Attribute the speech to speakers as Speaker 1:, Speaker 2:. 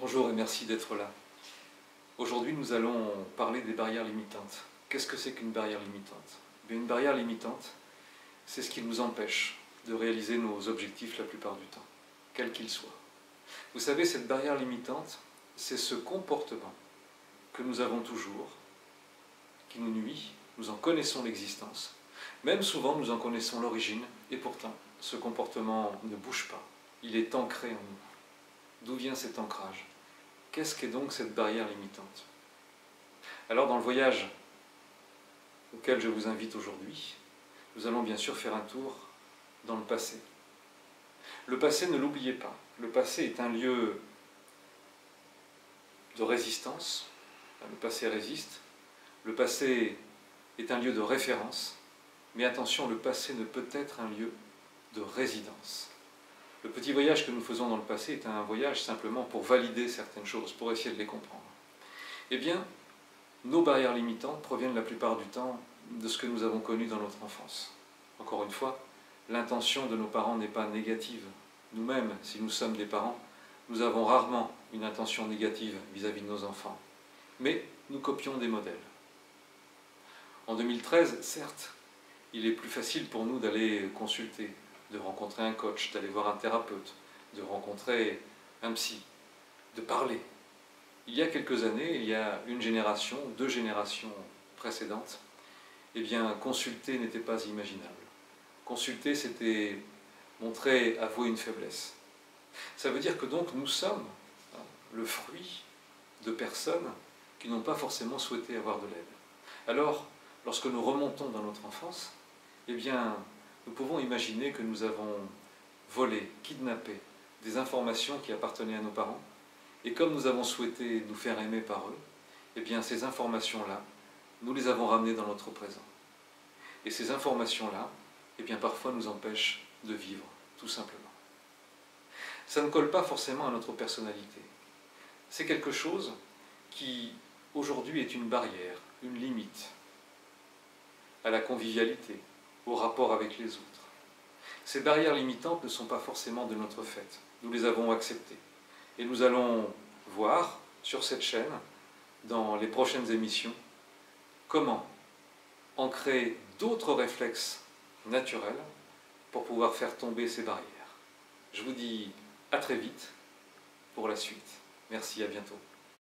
Speaker 1: Bonjour et merci d'être là. Aujourd'hui, nous allons parler des barrières limitantes. Qu'est-ce que c'est qu'une barrière limitante? Une barrière limitante, c'est ce qui nous empêche de réaliser nos objectifs la plupart du temps, quels qu'ils soient. Vous savez, cette barrière limitante, c'est ce comportement que nous avons toujours, qui nous nuit, nous en connaissons l'existence, même souvent nous en connaissons l'origine, et pourtant, ce comportement ne bouge pas, il est ancré en nous. D'où vient cet ancrage? Qu'est-ce qu'est donc cette barrière limitante? Alors dans le voyage auquel je vous invite aujourd'hui, nous allons bien sûr faire un tour dans le passé. Le passé, ne l'oubliez pas, le passé est un lieu de résistance, le passé résiste, le passé est un lieu de référence, mais attention, le passé ne peut être un lieu de résidence. Le petit voyage que nous faisons dans le passé est un voyage simplement pour valider certaines choses, pour essayer de les comprendre. Eh bien, nos barrières limitantes proviennent la plupart du temps de ce que nous avons connu dans notre enfance. Encore une fois, l'intention de nos parents n'est pas négative. Nous-mêmes, si nous sommes des parents, nous avons rarement une intention négative vis-à-vis de nos enfants. Mais nous copions des modèles. En 2013, certes, il est plus facile pour nous d'aller consulter, de rencontrer un coach, d'aller voir un thérapeute, de rencontrer un psy, de parler. Il y a quelques années, il y a une génération, 2 générations précédentes, eh bien, consulter n'était pas imaginable. Consulter, c'était montrer, avouer une faiblesse. Ça veut dire que donc nous sommes le fruit de personnes qui n'ont pas forcément souhaité avoir de l'aide. Alors, lorsque nous remontons dans notre enfance, eh bien, nous pouvons imaginer que nous avons volé, kidnappé des informations qui appartenaient à nos parents, et comme nous avons souhaité nous faire aimer par eux, eh bien ces informations-là, nous les avons ramenées dans notre présent. Et ces informations-là, eh bien parfois nous empêchent de vivre, tout simplement. Ça ne colle pas forcément à notre personnalité. C'est quelque chose qui, aujourd'hui, est une barrière, une limite à la convivialité, au rapport avec les autres. Ces barrières limitantes ne sont pas forcément de notre fait. Nous les avons acceptées. Et nous allons voir sur cette chaîne, dans les prochaines émissions, comment ancrer d'autres réflexes naturels pour pouvoir faire tomber ces barrières. Je vous dis à très vite pour la suite. Merci, à bientôt.